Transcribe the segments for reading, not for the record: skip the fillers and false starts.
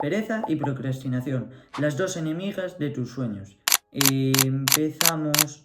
Pereza y procrastinación, las dos enemigas de tus sueños. Empezamos.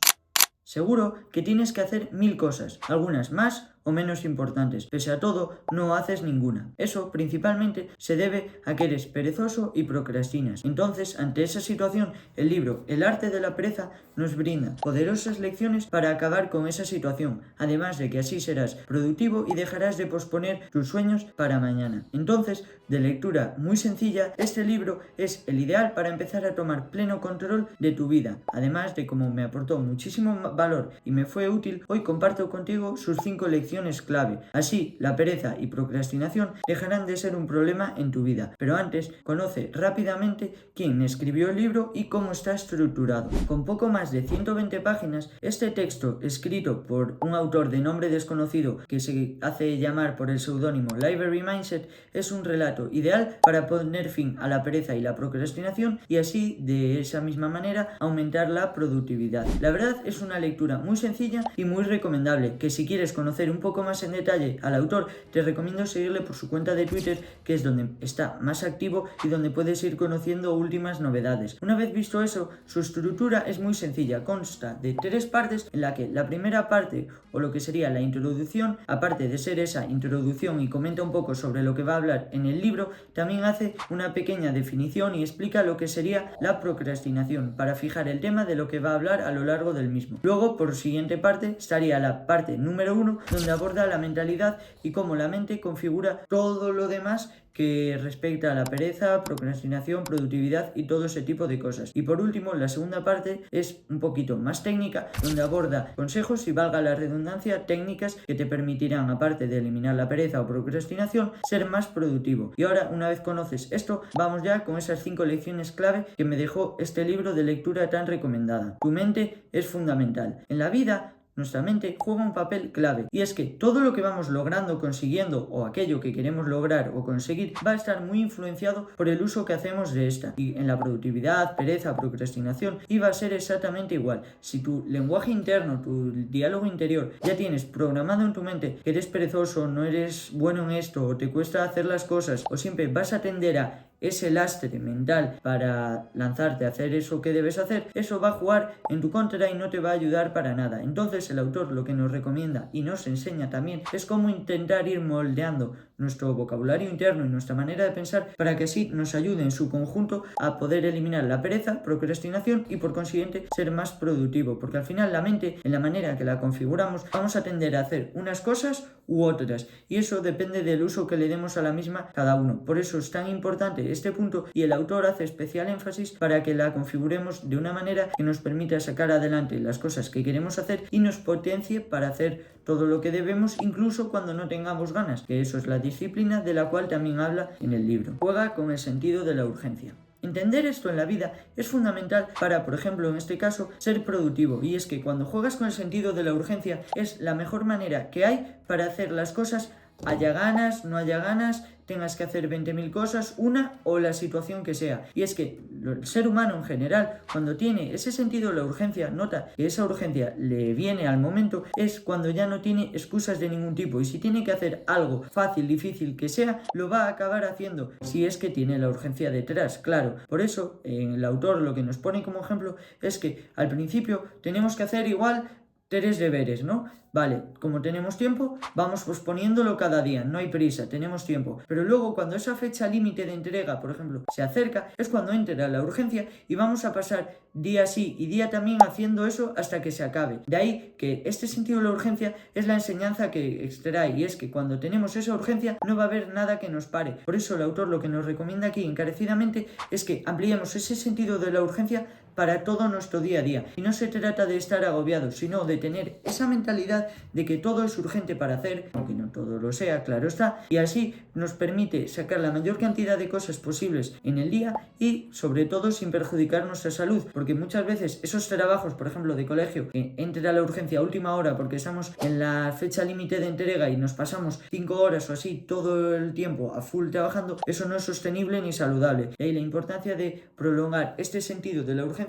Seguro que tienes que hacer 1000 cosas, algunas más o menos importantes. Pese a todo, no haces ninguna. Eso principalmente se debe a que eres perezoso y procrastinas. Entonces, ante esa situación, el libro El arte de la pereza nos brinda poderosas lecciones para acabar con esa situación, además de que así serás productivo y dejarás de posponer tus sueños para mañana. Entonces, de lectura muy sencilla, este libro es el ideal para empezar a tomar pleno control de tu vida. Además de como me aportó muchísimo valor y me fue útil, hoy comparto contigo sus 5 lecciones clave. Así, la pereza y procrastinación dejarán de ser un problema en tu vida. Pero antes, conoce rápidamente quién escribió el libro y cómo está estructurado. Con poco más de 120 páginas, este texto, escrito por un autor de nombre desconocido que se hace llamar por el seudónimo Library Mindset, es un relato ideal para poner fin a la pereza y la procrastinación y así, de esa misma manera, aumentar la productividad. La verdad es una lectura muy sencilla y muy recomendable, que si quieres conocer un poco más en detalle al autor, te recomiendo seguirle por su cuenta de Twitter, que es donde está más activo y donde puedes ir conociendo últimas novedades. Una vez visto eso, su estructura es muy sencilla, consta de 3 partes, en la que la primera parte, o lo que sería la introducción, aparte de ser esa introducción y comenta un poco sobre lo que va a hablar en el libro, también hace una pequeña definición y explica lo que sería la procrastinación, para fijar el tema de lo que va a hablar a lo largo del mismo. Luego, por siguiente parte, estaría la parte número 1, donde aborda la mentalidad y cómo la mente configura todo lo demás que respecta a la pereza, procrastinación, productividad y todo ese tipo de cosas. Y por último, la segunda parte es un poquito más técnica, donde aborda consejos y, valga la redundancia, técnicas que te permitirán, aparte de eliminar la pereza o procrastinación, ser más productivo. Y ahora, una vez conoces esto, vamos ya con esas 5 lecciones clave que me dejó este libro de lectura tan recomendada. Tu mente es fundamental. En la vida, nuestra mente juega un papel clave, y es que todo lo que vamos logrando, consiguiendo, o aquello que queremos lograr o conseguir, va a estar muy influenciado por el uso que hacemos de esta. Y en la productividad, pereza, procrastinación, iba a ser exactamente igual. Si tu lenguaje interno, tu diálogo interior, ya tienes programado en tu mente que eres perezoso, no eres bueno en esto, o te cuesta hacer las cosas, o siempre vas a tender a ese lastre mental para lanzarte a hacer eso que debes hacer, eso va a jugar en tu contra y no te va a ayudar para nada. Entonces el autor lo que nos recomienda y nos enseña también es cómo intentar ir moldeando nuestro vocabulario interno y nuestra manera de pensar para que así nos ayude en su conjunto a poder eliminar la pereza, procrastinación y por consiguiente ser más productivo, porque al final la mente, en la manera que la configuramos, vamos a tender a hacer unas cosas u otras, y eso depende del uso que le demos a la misma cada uno. Por eso es tan importante este punto, y el autor hace especial énfasis para que la configuremos de una manera que nos permita sacar adelante las cosas que queremos hacer y nos potencie para hacer todo lo que debemos, incluso cuando no tengamos ganas, que eso es la disciplina de la cual también habla en el libro. Juega con el sentido de la urgencia. Entender esto en la vida es fundamental para, por ejemplo, en este caso, ser productivo, y es que cuando juegas con el sentido de la urgencia es la mejor manera que hay para hacer las cosas, haya ganas, no haya ganas, tengas que hacer 20.000 cosas, una o la situación que sea. Y es que el ser humano en general, cuando tiene ese sentido de la urgencia, nota que esa urgencia le viene al momento, es cuando ya no tiene excusas de ningún tipo, y si tiene que hacer algo fácil, difícil que sea, lo va a acabar haciendo, si es que tiene la urgencia detrás, claro. Por eso, el autor lo que nos pone como ejemplo es que al principio tenemos que hacer igual 3 deberes, ¿no? Vale, como tenemos tiempo, vamos posponiéndolo cada día, no hay prisa, tenemos tiempo. Pero luego, cuando esa fecha límite de entrega, por ejemplo, se acerca, es cuando entra la urgencia y vamos a pasar día sí y día también haciendo eso hasta que se acabe. De ahí que este sentido de la urgencia es la enseñanza que extrae, y es que cuando tenemos esa urgencia no va a haber nada que nos pare. Por eso el autor lo que nos recomienda aquí encarecidamente es que ampliemos ese sentido de la urgencia para todo nuestro día a día. Y no se trata de estar agobiados, sino de tener esa mentalidad de que todo es urgente para hacer, aunque no todo lo sea, claro está, y así nos permite sacar la mayor cantidad de cosas posibles en el día y, sobre todo, sin perjudicar nuestra salud, porque muchas veces esos trabajos, por ejemplo, de colegio, que entra la urgencia a última hora porque estamos en la fecha límite de entrega y nos pasamos 5 horas o así todo el tiempo a full trabajando, eso no es sostenible ni saludable. Y ahí la importancia de prolongar este sentido de la urgencia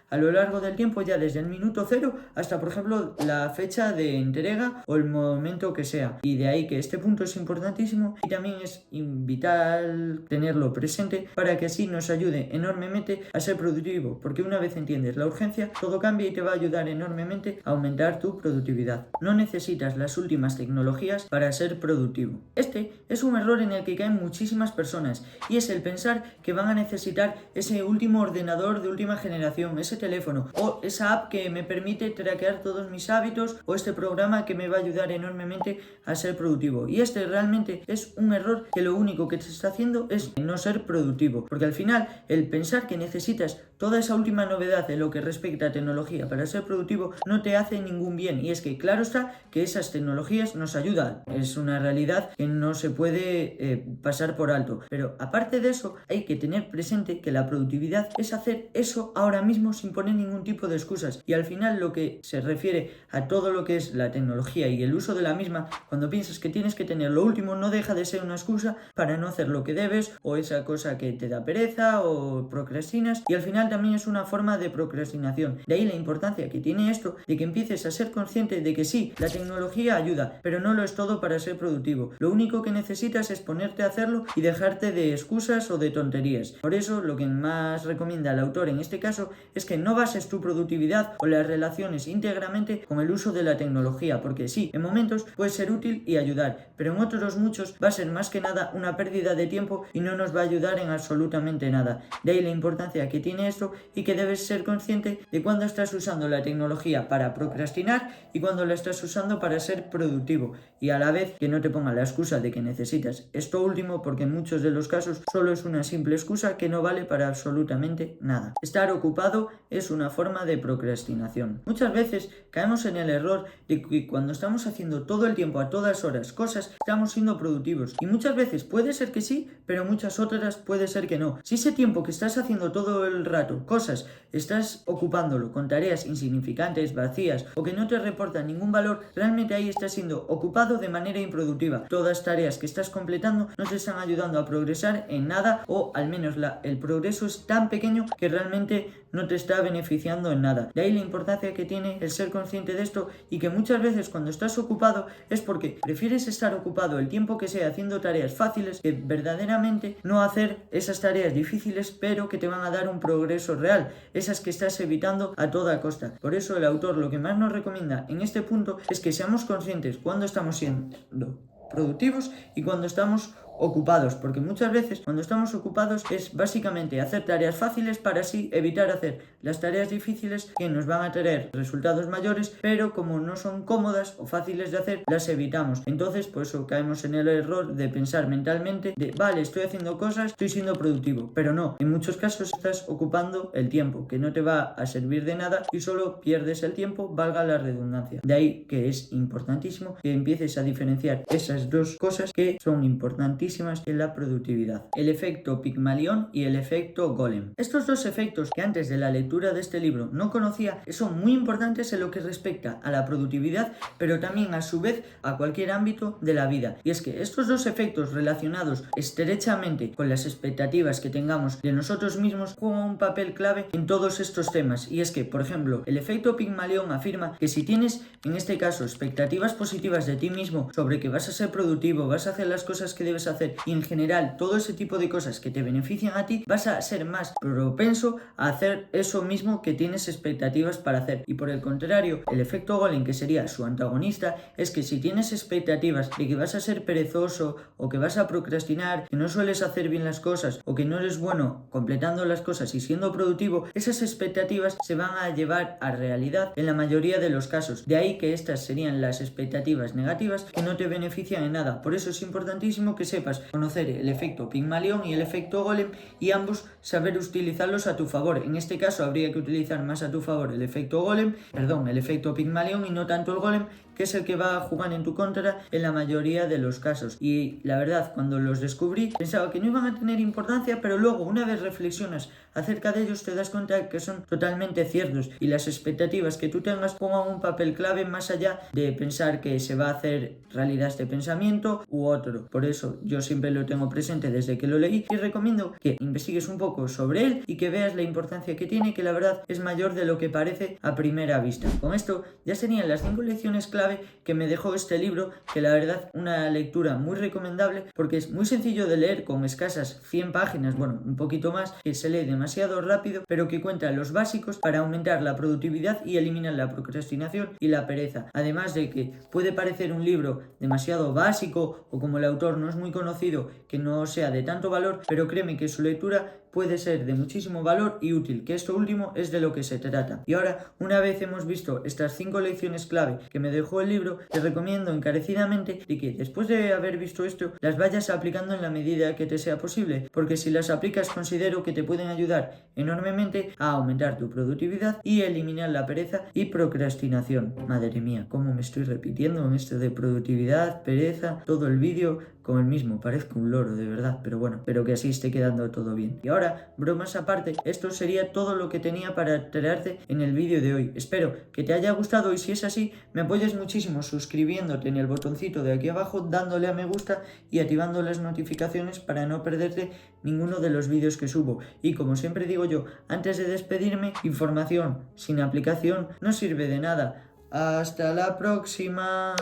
a lo largo del tiempo, ya desde el minuto 0 hasta, por ejemplo, la fecha de entrega o el momento que sea. Y de ahí que este punto es importantísimo y también es vital tenerlo presente para que así nos ayude enormemente a ser productivo, porque una vez entiendes la urgencia, todo cambia y te va a ayudar enormemente a aumentar tu productividad. No necesitas las últimas tecnologías para ser productivo. Este es un error en el que caen muchísimas personas y es el pensar que van a necesitar ese último ordenador de última generación, ese teléfono o esa app que me permite traquear todos mis hábitos o este programa que me va a ayudar enormemente a ser productivo. Y este realmente es un error que lo único que te está haciendo es no ser productivo, porque al final el pensar que necesitas toda esa última novedad de lo que respecta a tecnología para ser productivo no te hace ningún bien. Y es que claro está que esas tecnologías nos ayudan, es una realidad que no se puede pasar por alto, pero aparte de eso hay que tener presente que la productividad es hacer eso ahora mismo sin poner ningún tipo de excusas. Y al final lo que se refiere a todo lo que es la tecnología y el uso de la misma, cuando piensas que tienes que tener lo último, no deja de ser una excusa para no hacer lo que debes o esa cosa que te da pereza o procrastinas, y al final también es una forma de procrastinación. De ahí la importancia que tiene esto de que empieces a ser consciente de que sí, la tecnología ayuda, pero no lo es todo para ser productivo. Lo único que necesitas es ponerte a hacerlo y dejarte de excusas o de tonterías. Por eso lo que más recomienda el autor en este caso es que no bases tu productividad o las relaciones íntegramente con el uso de la tecnología, porque sí, en momentos puede ser útil y ayudar, pero en otros muchos va a ser más que nada una pérdida de tiempo y no nos va a ayudar en absolutamente nada. De ahí la importancia que tiene esto y que debes ser consciente de cuándo estás usando la tecnología para procrastinar y cuándo la estás usando para ser productivo, y a la vez que no te ponga la excusa de que necesitas esto último, porque en muchos de los casos solo es una simple excusa que no vale para absolutamente nada. Estar ocupado es una forma de procrastinación. Muchas veces caemos en el error de que cuando estamos haciendo todo el tiempo, a todas horas, cosas, estamos siendo productivos, y muchas veces puede ser que sí, pero muchas otras puede ser que no. Si ese tiempo que estás haciendo todo el rato cosas, estás ocupándolo con tareas insignificantes, vacías o que no te reportan ningún valor, realmente ahí estás siendo ocupado de manera improductiva. Todas tareas que estás completando no te están ayudando a progresar en nada, o al menos el progreso es tan pequeño que realmente no te está beneficiando en nada. De ahí la importancia que tiene el ser consciente de esto, y que muchas veces cuando estás ocupado es porque prefieres estar ocupado el tiempo que sea haciendo tareas fáciles que verdaderamente no hacer esas tareas difíciles pero que te van a dar un progreso real, esas que estás evitando a toda costa. Por eso el autor lo que más nos recomienda en este punto es que seamos conscientes cuando estamos siendo productivos y cuando estamos ocupados, porque muchas veces cuando estamos ocupados es básicamente hacer tareas fáciles para así evitar hacer las tareas difíciles que nos van a traer resultados mayores, pero como no son cómodas o fáciles de hacer, las evitamos. Entonces por eso caemos en el error de pensar mentalmente de vale, estoy haciendo cosas, estoy siendo productivo, pero no, en muchos casos estás ocupando el tiempo que no te va a servir de nada y solo pierdes el tiempo, valga la redundancia. De ahí que es importantísimo que empieces a diferenciar esas dos cosas que son importantísimas en la productividad: el efecto Pigmalión y el efecto Golem. Estos dos efectos, que antes de la lectura de este libro no conocía, son muy importantes en lo que respecta a la productividad, pero también a su vez a cualquier ámbito de la vida. Y es que estos dos efectos, relacionados estrechamente con las expectativas que tengamos de nosotros mismos, juegan un papel clave en todos estos temas. Y es que, por ejemplo, el efecto Pigmalión afirma que si tienes, en este caso, expectativas positivas de ti mismo sobre que vas a ser productivo, vas a hacer las cosas que debes hacer y en general todo ese tipo de cosas que te benefician a ti, vas a ser más propenso a hacer eso mismo que tienes expectativas para hacer. Y por el contrario, el efecto Golem, que sería su antagonista, es que si tienes expectativas de que vas a ser perezoso o que vas a procrastinar, que no sueles hacer bien las cosas o que no eres bueno completando las cosas y siendo productivo, esas expectativas se van a llevar a realidad en la mayoría de los casos. De ahí que estas serían las expectativas negativas que no te benefician en nada. Por eso es importantísimo que sepas conocer el efecto Pigmalión y el efecto Golem, y ambos saber utilizarlos a tu favor. En este caso habría que utilizar más a tu favor el efecto Pigmalión y no tanto el Golem, que es el que va a jugar en tu contra en la mayoría de los casos. Y la verdad, cuando los descubrí pensaba que no iban a tener importancia, pero luego una vez reflexionas acerca de ellos te das cuenta que son totalmente ciertos, y las expectativas que tú tengas pongan un papel clave más allá de pensar que se va a hacer realidad este pensamiento u otro. Por eso yo siempre lo tengo presente desde que lo leí, y recomiendo que investigues un poco sobre él y que veas la importancia que tiene, que la verdad es mayor de lo que parece a primera vista. Con esto ya serían las 5 lecciones clave clave que me dejó este libro, que la verdad una lectura muy recomendable porque es muy sencillo de leer con escasas 100 páginas, bueno, un poquito más, que se lee demasiado rápido, pero que cuenta los básicos para aumentar la productividad y eliminar la procrastinación y la pereza. Además de que puede parecer un libro demasiado básico o como el autor no es muy conocido, que no sea de tanto valor, pero créeme que su lectura puede ser de muchísimo valor y útil, que esto último es de lo que se trata. Y ahora, una vez hemos visto estas 5 lecciones clave que me dejó el libro, te recomiendo encarecidamente de que después de haber visto esto, las vayas aplicando en la medida que te sea posible, porque si las aplicas considero que te pueden ayudar enormemente a aumentar tu productividad y eliminar la pereza y procrastinación. Madre mía, cómo me estoy repitiendo en esto de productividad, pereza, todo el vídeo con el mismo, parezco un loro de verdad, pero bueno, espero que así esté quedando todo bien. Y ahora, bromas aparte, esto sería todo lo que tenía para traerte en el vídeo de hoy. Espero que te haya gustado y si es así, me apoyes muchísimo suscribiéndote en el botoncito de aquí abajo, dándole a me gusta y activando las notificaciones para no perderte ninguno de los vídeos que subo. Y como siempre digo yo, antes de despedirme, información sin aplicación no sirve de nada. Hasta la próxima.